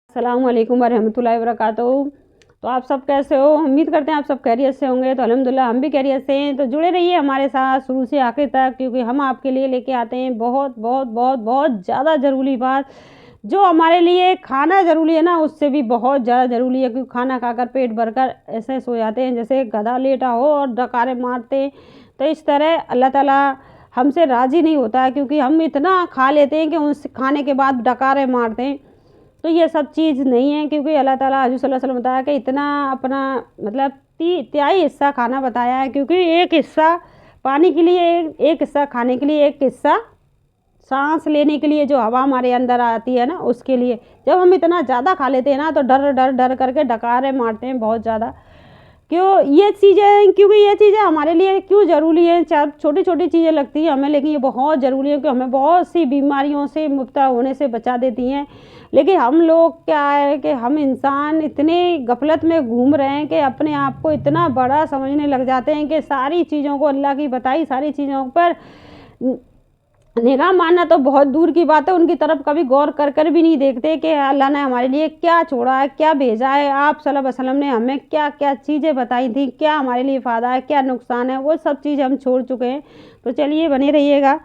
अस्सलामुअलैकुम वरहमतुल्लाहि वबरकातुहू। तो आप सब कैसे हो? उम्मीद करते हैं आप सब खैरियत से होंगे। तो अल्हम्दुलिल्लाह हम भी खैरियत से हैं। तो जुड़े रहिए हमारे साथ शुरू से आखिर तक, क्योंकि हम आपके लिए लेके आते हैं बहुत बहुत बहुत बहुत ज़्यादा ज़रूरी बात। जो हमारे लिए खाना ज़रूरी है ना, उससे भी बहुत ज़्यादा ज़रूरी है, क्योंकि खाना खाकर पेट भरकर ऐसे सो जाते हैं जैसे गधा लेटा हो और डकारे मारते हैं। तो इस तरह अल्लाह ताला हमसे राज़ी नहीं होता है, क्योंकि हम इतना खा लेते हैं कि उस खाने के बाद डकारे मारते हैं। तो ये सब चीज़ नहीं है, क्योंकि अल्लाह ताला हज़रत सल्लल्लाहु अलैहि वसल्लम बताया कि इतना अपना मतलब तिहाई हिस्सा खाना बताया है, क्योंकि एक हिस्सा पानी के लिए, एक हिस्सा खाने के लिए, एक हिस्सा सांस लेने के लिए, जो हवा हमारे अंदर आती है ना उसके लिए। जब हम इतना ज़्यादा खा लेते हैं ना, तो डर डर डर करके डकारे मारते हैं बहुत ज़्यादा। क्यों ये चीज़ें, क्योंकि ये चीज़ें हमारे लिए क्यों ज़रूरी है। चाहे छोटी छोटी चीज़ें लगती हैं हमें, लेकिन ये बहुत ज़रूरी है, क्योंकि हमें बहुत सी बीमारियों से मुब्तला होने से बचा देती हैं। लेकिन हम लोग क्या है कि हम इंसान इतने गफलत में घूम रहे हैं कि अपने आप को इतना बड़ा समझने लग जाते हैं कि सारी चीज़ों को, अल्लाह की बताई सारी चीज़ों पर निगाह मारना तो बहुत दूर की बात है, उनकी तरफ कभी गौर कर कर भी नहीं देखते कि अल्लाह ने हमारे लिए क्या छोड़ा है, क्या भेजा है। आप सल्लल्लाहु अलैहि वसल्लम ने हमें क्या क्या चीज़ें बताई थी, क्या हमारे लिए फ़ायदा है, क्या नुकसान है, वो सब चीज़ हम छोड़ चुके हैं। तो चलिए बने रहिएगा।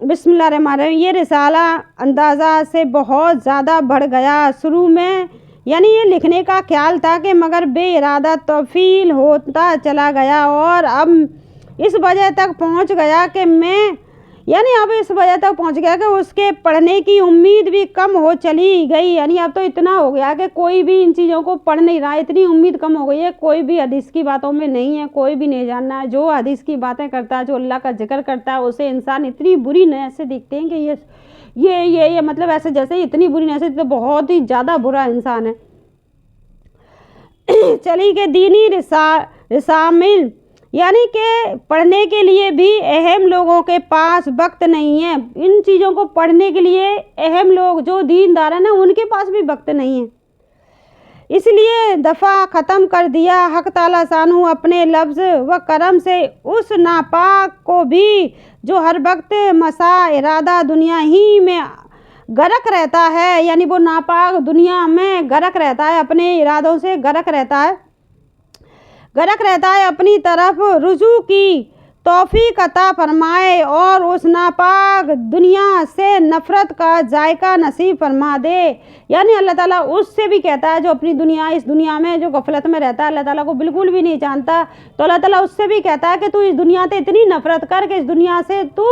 बिस्मिल्लाहिर्रहमानिर्रहीम। ये रिसाला अंदाज़ा से बहुत ज़्यादा बढ़ गया। शुरू में यानी ये लिखने का ख्याल था कि मगर बेइरादा तौफ़ील होता चला गया, और अब इस वजह तक पहुंच गया कि अब इस वजह तक पहुंच गया कि उसके पढ़ने की उम्मीद भी कम हो चली गई। यानी अब तो इतना हो गया कि कोई भी इन चीज़ों को पढ़ नहीं रहा है, इतनी उम्मीद कम हो गई है। कोई भी हदीस की बातों में नहीं है, कोई भी नहीं जानना है। जो हदीस की बातें करता है, जो अल्लाह का जिक्र करता है, उसे इंसान इतनी बुरी नज़र से दिखते हैं कि ये मतलब ऐसे जैसे इतनी बुरी नज़र से, तो बहुत ही ज़्यादा बुरा इंसान है। चली के दीनी रिसामिल यानी कि पढ़ने के लिए भी अहम लोगों के पास वक्त नहीं है। इन चीज़ों को पढ़ने के लिए अहम लोग जो दीनदार हैं ना, उनके पास भी वक्त नहीं है। इसलिए दफ़ा ख़त्म कर दिया हक़ ताला सानू अपने लफ्ज़ व करम से उस नापाक को भी, जो हर वक्त मसा इरादा दुनिया ही में गर्क रहता है। यानी वो नापाक दुनिया में गर्क रहता है, अपने इरादों से गर्क रहता है, अपनी तरफ रुजू की तौफीक अता फरमाए, और उस नापाक दुनिया से नफ़रत का जायका नसीब फरमा दे। यानी अल्लाह ताला उससे भी कहता है, जो अपनी दुनिया, इस दुनिया में जो गफलत में रहता है, अल्लाह ताला को बिल्कुल भी नहीं जानता, तो अल्लाह ताला उससे भी कहता है कि तू इस दुनिया से इतनी नफ़रत कर कि इस दुनिया से तू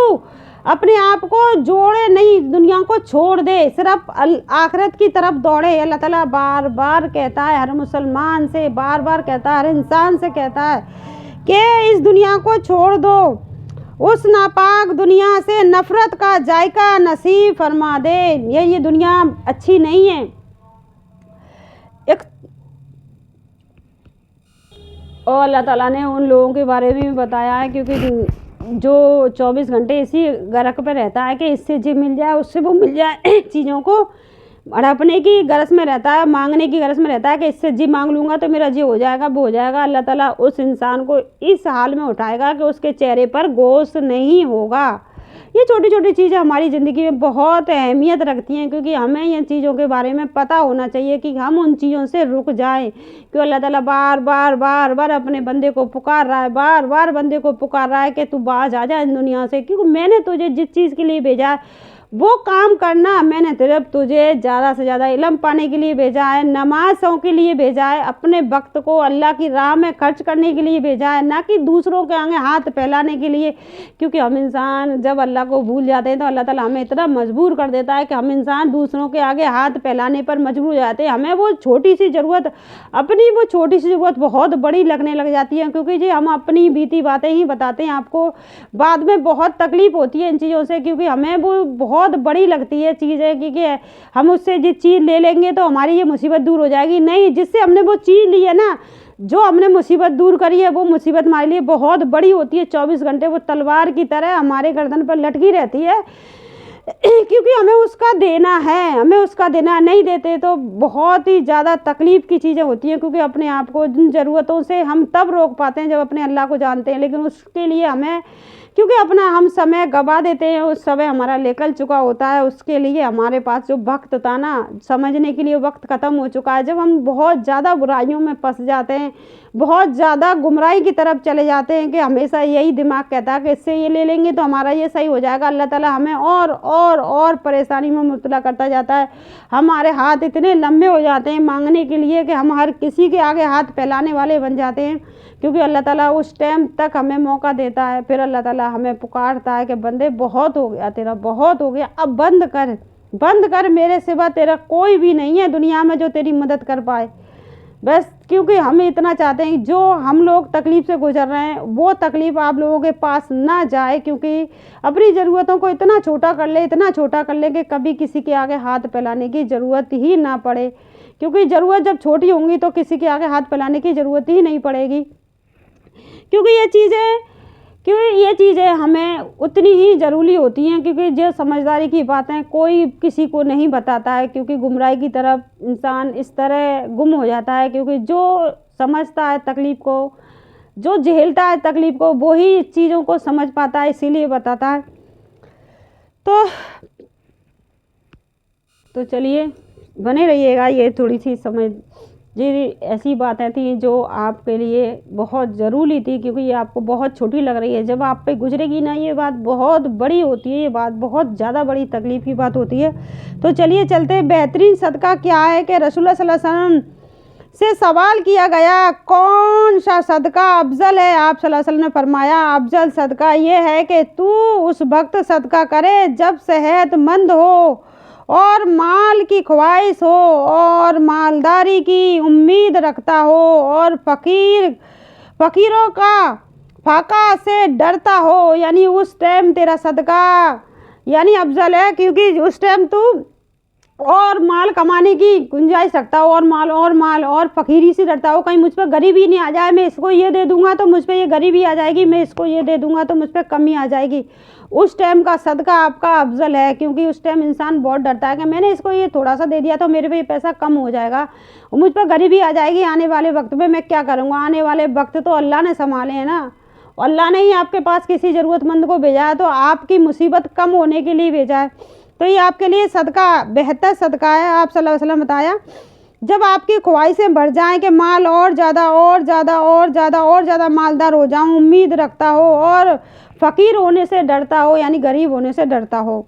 अपने आप को जोड़े नहीं, दुनिया को छोड़ दे, सिर्फ आखिरत की तरफ दौड़े। अल्लाह ताला बार बार कहता है हर मुसलमान से, बार बार कहता है हर इंसान से, कहता है कि इस दुनिया को छोड़ दो, उस नापाक दुनिया से नफ़रत का जायका नसीब फरमा दे। ये दुनिया अच्छी नहीं है। और अल्लाह ताला ने उन लोगों के बारे में भी बताया है, क्योंकि जो 24 घंटे इसी गर्क पे रहता है कि इससे जो मिल जाए उससे वो मिल जाए, चीज़ों को हड़पने की गरज में रहता है, मांगने की गरज में रहता है कि इससे जी मांग लूँगा तो मेरा जी हो जाएगा, वो हो जाएगा। अल्लाह ताला उस इंसान को इस हाल में उठाएगा कि उसके चेहरे पर गोश्त नहीं होगा। ये छोटी छोटी चीज़ें हमारी ज़िंदगी में बहुत अहमियत रखती हैं, क्योंकि हमें इन चीज़ों के बारे में पता होना चाहिए कि हम उन चीज़ों से रुक जाएं। क्यों अल्लाह ताला बार बार बार बार अपने बंदे को पुकार रहा है, बार बार बंदे को पुकार रहा है कि तू बाज आ जा इन दुनिया से, क्योंकि मैंने तुझे जिस चीज़ के लिए भेजा है वो काम करना। मैंने सिर्फ तुझे ज़्यादा से ज़्यादा इल्म पाने के लिए भेजा है, नमाज़ों के लिए भेजा है, अपने वक्त को अल्लाह की राह में खर्च करने के लिए भेजा है, ना कि दूसरों के आगे हाथ फैलाने के लिए। क्योंकि हम इंसान जब अल्लाह को भूल जाते हैं तो अल्लाह ताला हमें इतना मजबूर कर देता है कि हम इंसान दूसरों के आगे हाथ फैलाने पर मजबूर हो जाते हैं। हमें वो छोटी सी ज़रूरत, अपनी वो छोटी सी ज़रूरत बहुत बड़ी लगने लग जाती है, क्योंकि जी हम अपनी बीती बातें ही बताते हैं आपको, बाद में बहुत तकलीफ़ होती है इन चीज़ों से, क्योंकि हमें वो बहुत बड़ी लगती है चीज़ें, क्योंकि हम उससे जिस चीज़ ले लेंगे तो हमारी ये मुसीबत दूर हो जाएगी। नहीं, जिससे हमने वो चीज़ ली है ना, जो हमने मुसीबत दूर करी है, वो मुसीबत हमारे लिए बहुत बड़ी होती है। 24 घंटे वो तलवार की तरह हमारे गर्दन पर लटकी रहती है, क्योंकि हमें उसका देना है, नहीं देते तो बहुत ही ज़्यादा तकलीफ़ की चीज़ें होती हैं। क्योंकि अपने आप को जिन ज़रूरतों से हम तब रोक पाते हैं जब अपने अल्लाह को जानते हैं, लेकिन उसके लिए हमें क्योंकि अपना हम समय गवा देते हैं, उस समय हमारा निकल चुका होता है, उसके लिए हमारे पास जो वक्त था ना समझने के लिए वक्त ख़त्म हो चुका है। जब हम बहुत ज़्यादा बुराइयों में फंस जाते हैं, बहुत ज़्यादा गुमराही की तरफ चले जाते हैं कि हमेशा यही दिमाग कहता है कि इससे ये ले लेंगे तो हमारा ये सही हो जाएगा, अल्लाह ताला हमें और परेशानी में मुब्तला करता जाता है। हमारे हाथ इतने लंबे हो जाते हैं मांगने के लिए कि हम हर किसी के आगे हाथ फैलाने वाले बन जाते हैं, क्योंकि अल्लाह ताला उस टाइम तक हमें मौका देता है, फिर अल्लाह ताला हमें पुकारता है कि बंदे बहुत हो गया तेरा, बहुत हो गया, अब बंद कर, मेरे सिवा तेरा कोई भी नहीं है दुनिया में जो तेरी मदद कर पाए। बस क्योंकि हम इतना चाहते हैं जो हम लोग तकलीफ़ से गुजर रहे हैं वो तकलीफ़ आप लोगों के पास ना जाए, क्योंकि अपनी ज़रूरतों को इतना छोटा कर ले कि कभी किसी के आगे हाथ फैलाने की ज़रूरत ही ना पड़े, क्योंकि ज़रूरत जब छोटी होंगी तो किसी के आगे हाथ फैलाने की ज़रूरत ही नहीं पड़ेगी। क्योंकि ये चीज़ें हमें उतनी ही ज़रूरी होती हैं, क्योंकि जो समझदारी की बातें कोई किसी को नहीं बताता है, क्योंकि गुमराही की तरफ इंसान इस तरह गुम हो जाता है, क्योंकि जो समझता है तकलीफ़ को, जो झेलता है तकलीफ़ को, वो ही चीज़ों को समझ पाता है, इसीलिए बताता है। तो चलिए बने रहिएगा, ये थोड़ी सी समझ जी ऐसी बातें थी जो आपके लिए बहुत ज़रूरी थी, क्योंकि ये आपको बहुत छोटी लग रही है, जब आप पे गुजरेगी ना ये बात बहुत बड़ी होती है, ये बात बहुत ज़्यादा बड़ी तकलीफ़ की बात होती है। तो चलिए चलते हैं, बेहतरीन सदका क्या है कि रसूलुल्लाह सल्लल्लाहु अलैहि वसल्लम से सवाल किया गया कौन सा सदका अफजल है। आप सल्लल्लाहु अलैहि वसल्लम ने फरमाया अफजल सदका ये है कि तू उस वक्त सदका करे जब सेहतमंद हो और माल की ख्वाहिश हो और मालदारी की उम्मीद रखता हो और फ़कीरों का फाका से डरता हो, यानी उस टाइम तेरा सदका यानी अफजल है, क्योंकि उस टाइम तू और माल कमाने की गुंजाइश रखता हो और फ़कीरी से डरता हो, कहीं मुझ पर गरीबी नहीं आ जाए, मैं इसको ये दे दूंगा तो मुझ पर ये गरीबी आ जाएगी, मैं इसको ये दे दूंगा तो मुझ पर कमी आ जाएगी। उस टाइम का सदका आपका अफजल है, क्योंकि उस टाइम इंसान बहुत डरता है कि मैंने इसको ये थोड़ा सा दे दिया तो मेरे पे ये पैसा कम हो जाएगा, मुझ पर गरीबी आ जाएगी, आने वाले वक्त में मैं क्या करूँगा। आने वाले वक्त तो अल्लाह ने संभाले हैं ना, अल्लाह ने ही आपके पास किसी ज़रूरतमंद को भेजा है, तो आपकी मुसीबत कम होने के लिए भेजा है, तो ये आपके लिए सदका बेहतर सदका है। आप सल्लल्लाहु अलैहि वसल्लम बताया जब आपकी ख्वाहिशें बढ़ जाएं कि माल और ज़्यादा मालदार हो जाऊं, उम्मीद रखता हो और फ़कीर होने से डरता हो, यानी गरीब होने से डरता हो,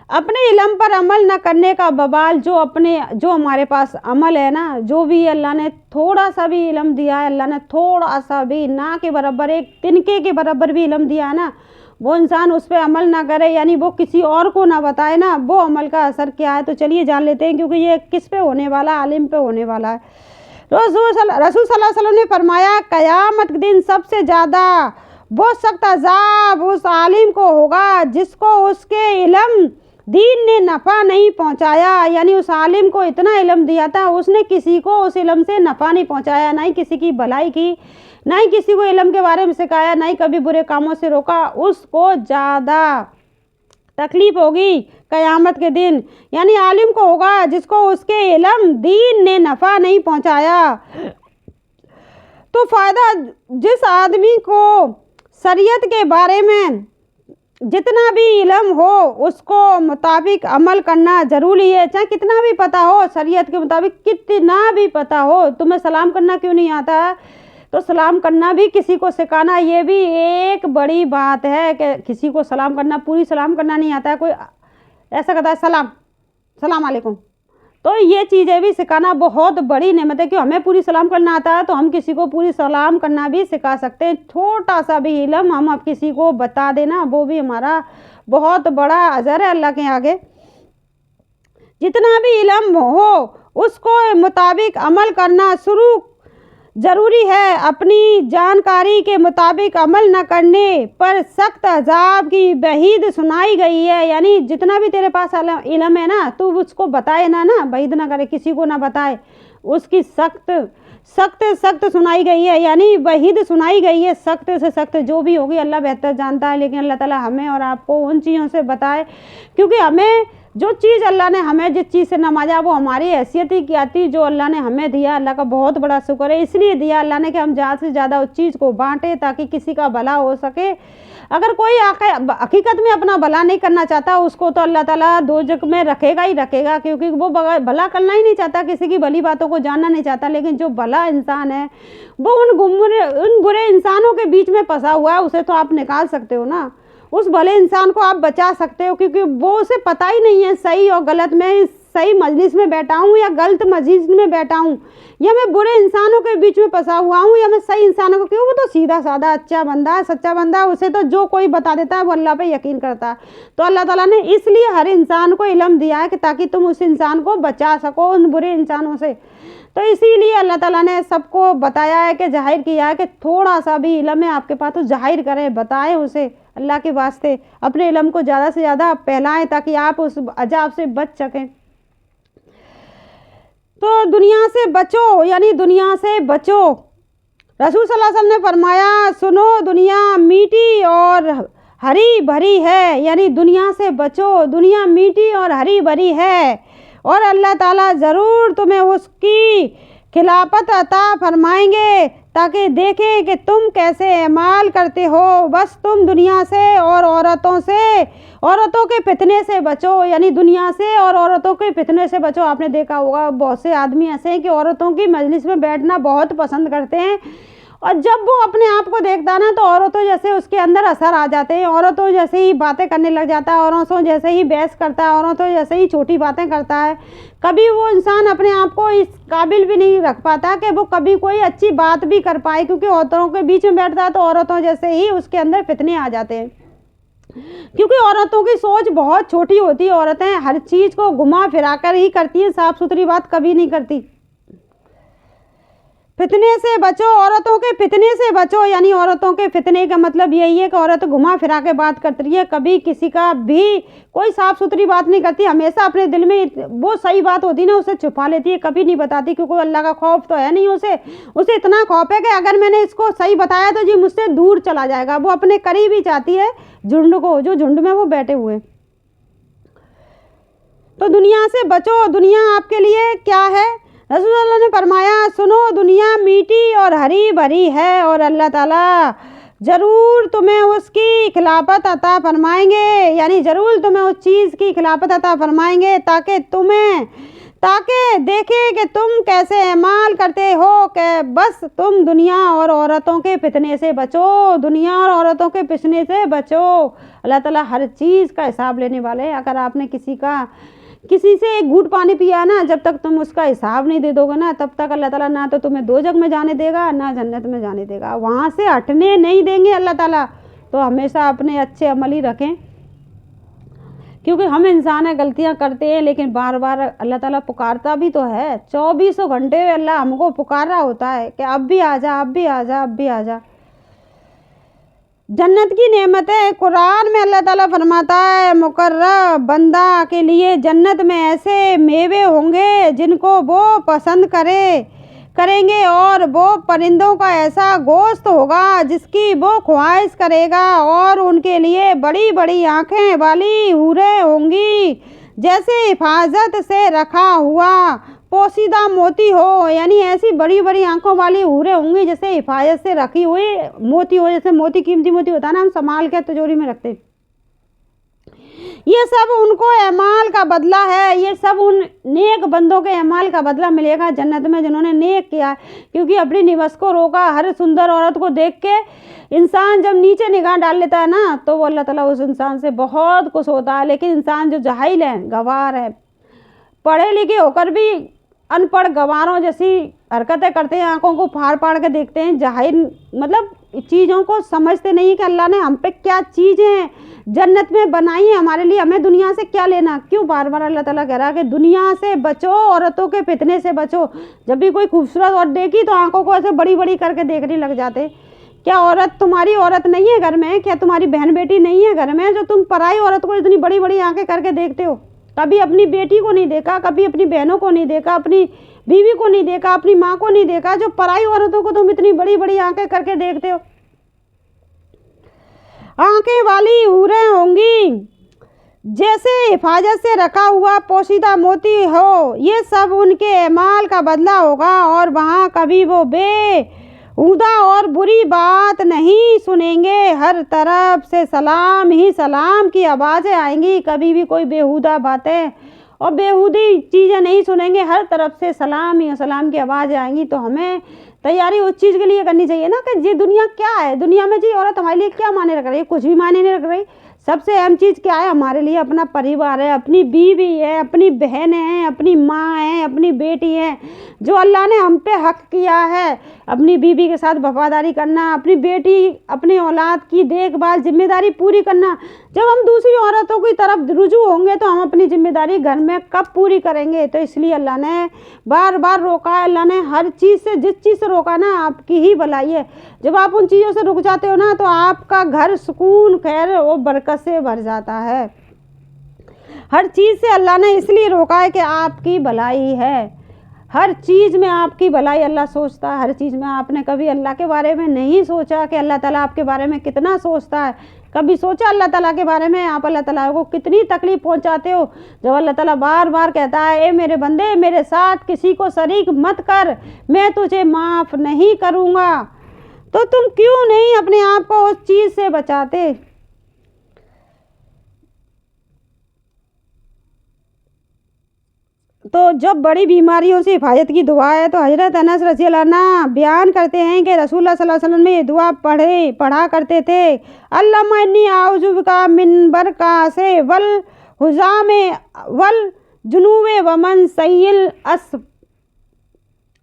अपने इल्म पर अमल न करने का बवाल, जो हमारे पास अमल है ना, जो भी अल्लाह ने थोड़ा सा भी इल्म दिया है, अल्लाह ने थोड़ा सा भी ना के बराबर एक तिनके के बराबर भी इल्म दिया है ना, वो इंसान उस पर अमल ना करे, यानी वो किसी और को ना बताए ना, वो अमल का असर क्या है। तो चलिए जान लेते हैं, क्योंकि ये किस पे होने वाला, आलिम पे होने वाला है। रसूल सल्लल्लाहु अलैहि वसल्लम ने फरमाया क़यामत के दिन सबसे ज़्यादा वो सख्त अज़ाब उस आलिम को होगा जिसको उसके इल्म दीन ने नफ़ा नहीं पहुंचाया, यानी उस आलिम को इतना इल्म दिया था, उसने किसी को उस इल्म से नफ़ा नहीं पहुंचाया, ना ही किसी की भलाई की, ना ही किसी को इल्म के बारे में सिखाया, ना ही कभी बुरे कामों से रोका, उसको ज़्यादा तकलीफ़ होगी क़यामत के दिन, यानी आलिम को होगा जिसको उसके इल्म दीन ने नफ़ा नहीं पहुंचाया। तो फ़ायदा जिस आदमी को शरीयत के बारे में जितना भी इल्म हो उसको मुताबिक अमल करना ज़रूरी है, चाहे कितना भी पता हो, शरीयत के मुताबिक कितना भी पता हो। तुम्हें सलाम करना क्यों नहीं आता है, तो सलाम करना भी किसी को सिखाना, ये भी एक बड़ी बात है कि किसी को सलाम करना, पूरी सलाम करना नहीं आता है, कोई ऐसा कहता है सलाम अलैकुम, तो ये चीज़ें भी सिखाना बहुत बड़ी नेमत है कि हमें पूरी सलाम करना आता है तो हम किसी को पूरी सलाम करना भी सिखा सकते हैं। छोटा सा भी इल्म हम अब किसी को बता देना, वो भी हमारा बहुत बड़ा अजर है अल्लाह के आगे। जितना भी इल्म हो उसको मुताबिक अमल करना शुरू ज़रूरी है। अपनी जानकारी के मुताबिक अमल न करने पर सख्त अजाब की वहीद सुनाई गई है, यानी जितना भी तेरे पास इल्म है ना, तू उसको बताए ना वहीद ना करे, किसी को ना बताए, उसकी सख्त सुनाई गई है, यानी वहीद सुनाई गई है, सख्त से सख्त जो भी होगी अल्लाह बेहतर जानता है, लेकिन अल्लाह ताला हमें और आपको उन चीज़ों से बताए, क्योंकि हमें जो चीज़ अल्लाह ने हमें जिस चीज़ से नवाजा वो हमारी हैसियत ही क्या थी, जो अल्लाह ने हमें दिया अल्लाह का बहुत बड़ा शुक्र है। इसलिए दिया अल्लाह ने कि हम ज़्यादा से ज़्यादा उस चीज़ को बांटें ताकि किसी का भला हो सके। अगर कोई हकीकत में अपना भला नहीं करना चाहता उसको तो अल्लाह ताला दोज़ख में रखेगा ही रखेगा, क्योंकि वो भला करना ही नहीं चाहता, किसी की भली बातों को जानना नहीं चाहता। लेकिन जो भला इंसान है वो उन बुरे इंसानों के बीच में फंसा हुआ है, उसे तो आप निकाल सकते हो ना, उस भले इंसान को आप बचा सकते हो, क्योंकि वो उसे पता ही नहीं है सही और गलत में, सही मजलिस में बैठा हूँ या गलत मजलिस में बैठा हूँ, या मैं बुरे इंसानों के बीच में फंसा हुआ हूँ या मैं सही इंसानों को, क्यों वो तो सीधा साधा अच्छा बंदा है, सच्चा बंदा है, उसे तो जो कोई बता देता है वो अल्लाह पे यकीन करता है। तो अल्लाह ताला ने इसलिए हर इंसान को इल्म दिया है कि ताकि तुम उस इंसान को बचा सको उन बुरे इंसानों से। तो इसीलिए अल्लाह ताला ने सबको बताया है कि जाहिर किया है कि थोड़ा सा भी इल्म है आपके पास तो जाहिर करें, बताएं उसे अल्लाह के वास्ते, अपने इल्म को ज़्यादा से ज़्यादा फैलाएं ताकि आप उस अजाब से बच सकें। तो दुनिया से बचो, यानी दुनिया से बचो। रसूल सल्लल्लाहु अलैहि वसल्लम ने फरमाया, सुनो दुनिया मीठी और हरी भरी है, यानी दुनिया से बचो, दुनिया मीठी और हरी भरी है और अल्लाह ताला ज़रूर तुम्हें उसकी खिलाफत अता फरमाएंगे ताकि देखें कि तुम कैसे अमाल करते हो। बस तुम दुनिया से और औरतों के फितने से बचो, यानी दुनिया से और औरतों के फितने से बचो। आपने देखा होगा बहुत से आदमी ऐसे हैं कि औरतों की मजलिस में बैठना बहुत पसंद करते हैं, और जब वो अपने आप को देखता ना तो औरतों जैसे उसके अंदर असर आ जाते हैं, औरतों जैसे ही बातें करने लग जाता है, औरतों जैसे ही बहस करता है, औरतों जैसे ही छोटी बातें करता है। कभी वो इंसान अपने आप को इस काबिल भी नहीं रख पाता कि वो कभी कोई अच्छी बात भी कर पाए, क्योंकि औरतों के बीच में बैठता है तो औरतों जैसे ही उसके अंदर फितने आ जाते हैं, क्योंकि औरतों की सोच बहुत छोटी होती है। औरतें हर चीज़ को घुमा फिरा कर ही करती हैं, साफ सुथरी बात कभी नहीं करती। फितने से बचो, औरतों के फितने से बचो, यानी औरतों के फितने का मतलब यही है कि औरत घुमा फिरा के बात करती है, कभी किसी का भी कोई साफ़ सुथरी बात नहीं करती, हमेशा अपने दिल में वो सही बात होती ना उसे छुपा लेती है, कभी नहीं बताती, क्योंकि अल्लाह का खौफ तो है नहीं उसे इतना खौफ है कि अगर मैंने इसको सही बताया तो जी मुझसे दूर चला जाएगा। वो अपने करीब ही चाहती है झुंड को, जो झुंड में वो बैठे हुए। तो दुनिया से बचो, दुनिया आपके लिए क्या है? रसूलुल्लाह ने फरमाया, सुनो दुनिया मीठी और हरी भरी है और अल्लाह ताला ज़रूर तुम्हें उसकी खिलाफत अता फरमाएंगे, यानी ज़रूर तुम्हें उस चीज़ की खिलाफत अता फरमाएंगे ताकि देखें कि तुम कैसे अमाल करते हो। कि बस तुम दुनिया और औरतों के फितने से बचो, दुनिया और औरतों के फितने से बचो। अल्लाह ताला हर चीज़ का हिसाब लेने वाले हैं। अगर आपने किसी से एक घूंट पानी पिया ना, जब तक तुम उसका हिसाब नहीं दे दोगे ना तब तक अल्लाह ताला ना तो तुम्हें दोज़ख में जाने देगा ना जन्नत में जाने देगा, वहाँ से हटने नहीं देंगे अल्लाह ताला। तो हमेशा अपने अच्छे अमल ही रखें, क्योंकि हम इंसान है, गलतियाँ करते हैं, लेकिन बार बार अल्लाह ताला पुकारता भी तो है। 24 घंटे अल्लाह हमको पुकार रहा होता है कि अब भी आ जा, अब भी आ जा, अब भी आ जा। जन्नत की नेमत है, कुरान में अल्लाह ताला फरमाता है, मुकर्रब बंदा के लिए जन्नत में ऐसे मेवे होंगे जिनको वो पसंद करेंगे और वो परिंदों का ऐसा गोश्त होगा जिसकी वो ख्वाहिश करेगा, और उनके लिए बड़ी बड़ी आँखें वाली हूरें होंगी जैसे हिफाजत से रखा हुआ पोशीदा मोती हो, यानी ऐसी बड़ी बड़ी आंखों वाली हूरें होंगी जैसे हिफाजत से रखी हुई मोती हो। जैसे मोती कीमती मोती होता है ना, हम संभाल के तिजोरी में रखते। ये सब उनको अमाल का बदला है, ये सब उन नेक बंदों के अमाल का बदला मिलेगा जन्नत में जिन्होंने नेक किया। क्योंकि अपनी निवस को रोका, हर सुंदर औरत को देख के इंसान जब नीचे निगाह डाल लेता है ना तो वो अल्लाह ताला उस इंसान से बहुत खुश होता है। लेकिन इंसान जो जाहिल है, गवार है, पढ़े लिखे होकर भी अनपढ़ गवारों जैसी हरकतें करते हैं, आंखों को फाड़ फाड़ के देखते हैं, जाहिर मतलब चीज़ों को समझते नहीं कि अल्लाह ने हम पे क्या चीज़ें जन्नत में बनाई है हमारे लिए, हमें दुनिया से क्या लेना। क्यों बार बार अल्लाह ताला कह रहा है कि दुनिया से बचो, औरतों के फितने से बचो। जब भी कोई खूबसूरत औरत देखी तो आंखों को ऐसे बड़ी बड़ी करके देखने लग जाते। क्या औरत तुम्हारी औरत नहीं है घर में? क्या तुम्हारी बहन बेटी नहीं है घर में जो तुम पराई औरत को इतनी बड़ी बड़ी आंखें करके देखते हो? कभी अपनी बेटी को नहीं देखा, कभी अपनी बहनों को नहीं देखा, अपनी बीवी को नहीं देखा, अपनी माँ को नहीं देखा, जो पराई औरतों को तुम इतनी बड़ी बड़ी आंखें करके देखते हो। आंखें वाली हूरें होंगी जैसे हिफाजत से रखा हुआ पोशीदा मोती हो, ये सब उनके एमाल का बदला होगा और वहाँ कभी वो बेहुदा और बुरी बात नहीं सुनेंगे। हर तरफ से सलाम ही सलाम की आवाज़ें आएंगी, कभी भी कोई बेहुदा बातें और बेहूदी चीज़ें नहीं सुनेंगे। हर तरफ से सलाम ही सलाम की आवाज़ें आएंगी। तो हमें तैयारी उस चीज़ के लिए करनी चाहिए ना कि ये दुनिया क्या है, दुनिया में जी औरत हमारे लिए क्या मायने रख रही है, कुछ भी मायने नहीं रख रही। सबसे अहम चीज़ क्या है हमारे लिए, अपना परिवार है, अपनी बीवी है, अपनी बहनें हैं, अपनी माँ है, अपनी बेटी है, जो अल्लाह ने हम पे हक किया है। अपनी बीवी के साथ वफादारी करना, अपनी बेटी अपनी औलाद की देखभाल जिम्मेदारी पूरी करना। जब हम दूसरी औरतों की तरफ रुजू होंगे तो हम अपनी जिम्मेदारी घर में कब पूरी करेंगे। तो इसलिए अल्लाह ने बार बार रोका है। अल्लाह ने हर चीज़ से, जिस चीज़ से रोका ना आपकी ही भलाई है। जब आप उन चीज़ों से रुक जाते हो ना तो आपका घर सुकून खैर और बरकत से भर जाता है। हर चीज़ से अल्लाह ने इसलिए रोका है कि आपकी भलाई है। हर चीज़ में आपकी भलाई अल्लाह सोचता है। हर चीज़ में आपने कभी अल्लाह के बारे में नहीं सोचा कि अल्लाह ताला आपके बारे में कितना सोचता है? कभी सोचा अल्लाह ताला के बारे में आप अल्लाह ताला को कितनी तकलीफ़ पहुंचाते हो? जब अल्लाह ताला बार बार कहता है, ए मेरे बंदे मेरे साथ किसी को शरीक मत कर, मैं तुझे माफ़ नहीं करूँगा, तो तुम क्यों नहीं अपने आप को उस चीज़ से बचाते? तो जब बड़ी बीमारियों से हिफाजत की दुआ है तो हज़रत अनस रज़ी अल्लाह अन्हु बयान करते हैं कि रसूलुल्लाह सल्लल्लाहु अलैहि वसल्लम में ये दुआ पढ़ा करते थे, अल्लाहुम्मा इन्नी आऊज़ु बिका मिन बरकासे वल हुज़ामे वल जुनूबे वमन सय्यिल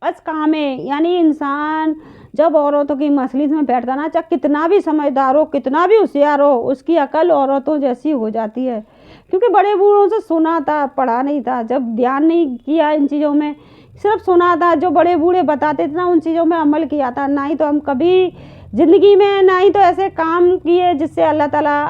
असकामे। यानी इंसान जब औरतों की मजलिस में बैठता ना, चाहे कितना भी समझदार हो, कितना भी होशियार हो, उसकी अकल औरतों जैसी हो जाती है। क्योंकि बड़े बूढ़ों से सुना था, पढ़ा नहीं था, जब ध्यान नहीं किया इन चीज़ों में, सिर्फ सुना था, जो बड़े बूढ़े बताते थे ना उन चीज़ों में अमल किया था। ना ही तो हम कभी ज़िंदगी में, ना ही तो ऐसे काम किए जिससे अल्लाह ताला,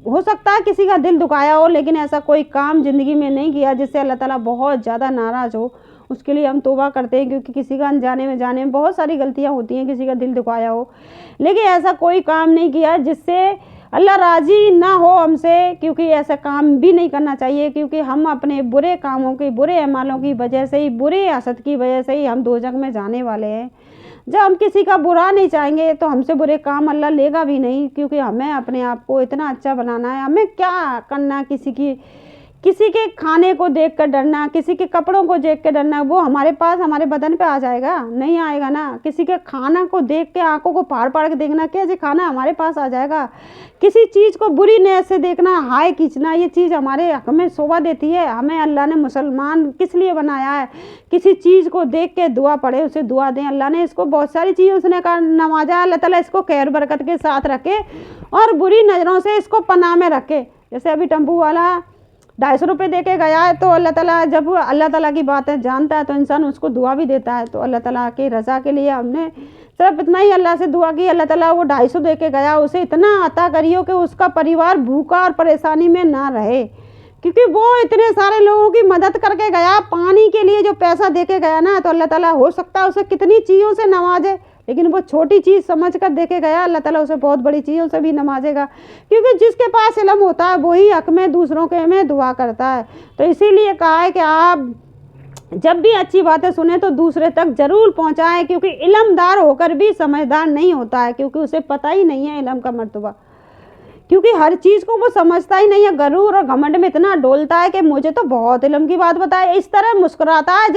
हो सकता है किसी का दिल दुखाया हो, लेकिन ऐसा कोई काम ज़िंदगी में नहीं किया जिससे अल्लाह ताला बहुत ज़्यादा नाराज़ हो। उसके लिए हम तौबा करते हैं, क्योंकि किसी का अनजाने में जाने में बहुत सारी गलतियाँ होती हैं, किसी का दिल दुखाया हो, लेकिन ऐसा कोई काम नहीं किया जिससे अल्लाह राज़ी ना हो हमसे। क्योंकि ऐसा काम भी नहीं करना चाहिए, क्योंकि हम अपने बुरे कामों की, बुरे अमालों की वजह से ही, बुरे हसद की वजह से ही हम दोज़ख में जाने वाले हैं। जब हम किसी का बुरा नहीं चाहेंगे तो हमसे बुरे काम अल्लाह लेगा भी नहीं, क्योंकि हमें अपने आप को इतना अच्छा बनाना है। हमें क्या करना, किसी के खाने को देख कर डरना, किसी के कपड़ों को देख कर डरना, वो हमारे पास हमारे बदन पे आ जाएगा? नहीं आएगा ना। किसी के खाना को देख के आंखों को फाड़ फाड़ के देखना, कैसे खाना हमारे पास आ जाएगा? किसी चीज़ को बुरी नज़र से देखना, हाय खींचना, ये चीज़ हमारे हक में शोभा देती है? हमें अल्लाह ने मुसलमान किस लिए बनाया है? किसी चीज़ को देख के दुआ पढ़े, उसे दुआ दें। अल्लाह ने इसको बहुत सारी चीज़ों से नवाजा। अल्लाह ताला इसको खैर बरकत के साथ रखे और बुरी नज़रों से इसको पनाह में रखे। जैसे अभी टेम्पू वाला 250 रुपये दे के गया है, तो अल्लाह ताला, जब अल्लाह ताला की बातें जानता है तो इंसान उसको दुआ भी देता है। तो अल्लाह ताला की रज़ा के लिए हमने सिर्फ इतना ही अल्लाह से दुआ की, अल्लाह ताला वो 250 दे के गया, उसे इतना अता करियो कि उसका परिवार भूखा और परेशानी में ना रहे। क्योंकि वो इतने सारे लोगों की मदद करके गया, पानी के लिए जो पैसा दे के गया ना, तो अल्लाह ताला हो सकता है उसे कितनी चीज़ों से नवाजे, लेकिन वो छोटी चीज़ समझ कर देके गया, अल्लाह ताला उसे बहुत बड़ी चीज़ों से भी नवाजेगा। क्योंकि जिसके पास इल्म होता है वही हक में दूसरों के में दुआ करता है। तो इसीलिए कहा है कि आप जब भी अच्छी बातें सुने तो दूसरे तक ज़रूर पहुंचाएं, क्योंकि इल्मदार होकर भी समझदार नहीं होता है, क्योंकि उसे पता ही नहीं है इल्म का मर्तबा। क्योंकि हर चीज़ को वो समझता ही नहीं है, गरूर और घमंड में इतना डोलता है कि मुझे तो बहुत इल्म की बात बताए, इस तरह मुस्कुराता है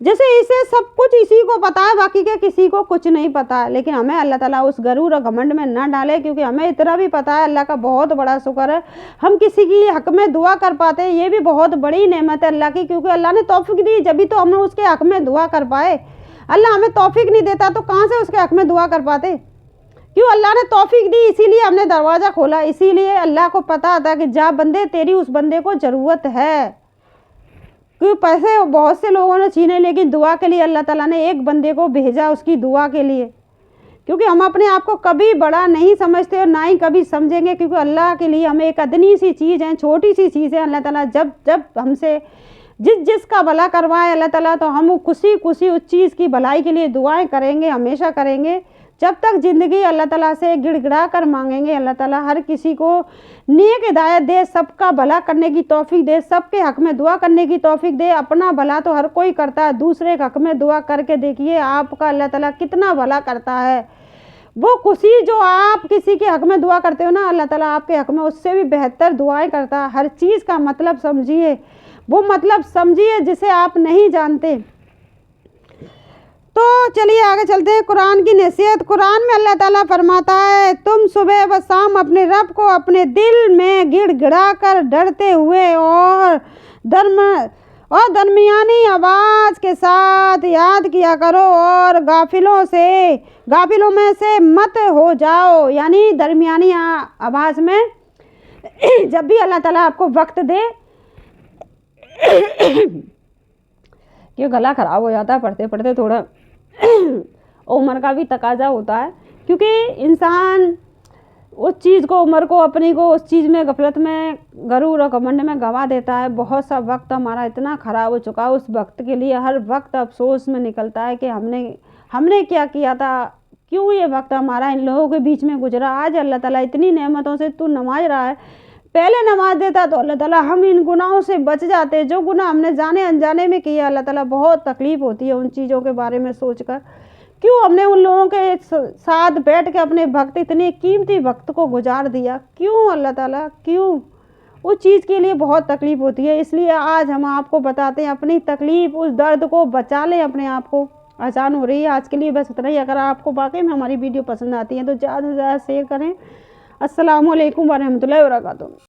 जैसे इसे सब कुछ इसी को पता है, बाकी के किसी को कुछ नहीं पता है। लेकिन हमें अल्लाह ताला उस गरूर और घमंड में ना डाले, क्योंकि हमें इतना भी पता है, अल्लाह का बहुत बड़ा शुक्र है हम किसी की हक में दुआ कर पाते हैं। ये भी बहुत बड़ी नेमत है अल्लाह की, क्योंकि अल्लाह ने तौफीक दी, जब भी तो हम उसके हक में दुआ कर पाए। अल्लाह हमें तौफीक नहीं देता तो कहाँ से उसके हक में दुआ कर पाते? क्यों अल्लाह ने तौफीक दी, इसीलिए हमने दरवाज़ा खोला। इसीलिए अल्लाह को पता था कि जा बंदे, तेरी उस बंदे को ज़रूरत है। क्योंकि पैसे बहुत से लोगों ने छीने, लेकिन दुआ के लिए अल्लाह ताला ने एक बंदे को भेजा उसकी दुआ के लिए। क्योंकि हम अपने आप को कभी बड़ा नहीं समझते और ना ही कभी समझेंगे, क्योंकि अल्लाह के लिए हम एक अदनी सी चीज़ है, छोटी सी चीज़ है। अल्लाह ताला जब जब हमसे जिसका भला करवाए अल्लाह ताला, तो हम खुशी खुशी उस चीज़ की भलाई के लिए दुआएं करेंगे, हमेशा करेंगे। जब तक ज़िंदगी अल्लाह ताला से गिड़गिड़ा कर मांगेंगे, अल्लाह ताला हर किसी को नेक हिदायत दे, सबका भला करने की तौफीक दे, सबके हक़ में दुआ करने की तौफीक दे। अपना भला तो हर कोई करता है, दूसरे के हक़ में दुआ करके देखिए आपका अल्लाह ताला कितना भला करता है। वो खुशी जो आप किसी के हक़ में दुआ करते हो ना, अल्लाह ताला आपके हक़ में उससे भी बेहतर दुआएं करता है। हर चीज़ का मतलब समझिए, वो मतलब समझिए जिसे आप नहीं जानते। तो चलिए आगे चलते हैं। कुरान की नसीहत। कुरान में अल्लाह ताला फरमाता है, तुम सुबह व शाम अपने रब को अपने दिल में गिड़गिड़ा कर डरते हुए और दरमियानी आवाज़ के साथ याद किया करो और गाफिलों में से मत हो जाओ। यानी दरमियानी आवाज़ में जब भी अल्लाह ताला आपको वक्त दे कि गला ख़राब हो जाता है पढ़ते पढ़ते, थोड़ा उम्र का भी तकाजा होता है, क्योंकि इंसान उस चीज़ को, उम्र को, अपनी को उस चीज़ में गफलत में, गरूर और घमंड में गंवा देता है। बहुत सा वक्त हमारा इतना ख़राब हो चुका है, उस वक्त के लिए हर वक्त अफसोस में निकलता है कि हमने क्या किया था, क्यों ये वक्त हमारा इन लोगों के बीच में गुजरा। आज अल्लाह ताला इतनी नेमतों से तू नवाज रहा है, पहले नमाज देता तो अल्लाह ताला हम इन गुनाहों से बच जाते। जो गुनाह हमने जाने अनजाने में किया, अल्लाह ताला बहुत तकलीफ़ होती है उन चीज़ों के बारे में सोचकर, क्यों हमने उन लोगों के साथ बैठ के अपने वक्त, इतने कीमती वक्त को गुजार दिया, क्यों अल्लाह ताला, क्यों? उस चीज़ के लिए बहुत तकलीफ़ होती है। इसलिए आज हम आपको बताते हैं, अपनी तकलीफ़, उस दर्द को बचा लें अपने आप को। आसान हो रही है। आज के लिए बस इतना ही। अगर आपको वाकई में हमारी वीडियो पसंद आती है तो ज़्यादा से ज़्यादा शेयर करें। अस्सलामु अलैकुम वरहमतुल्लाहि वबरकातुहू।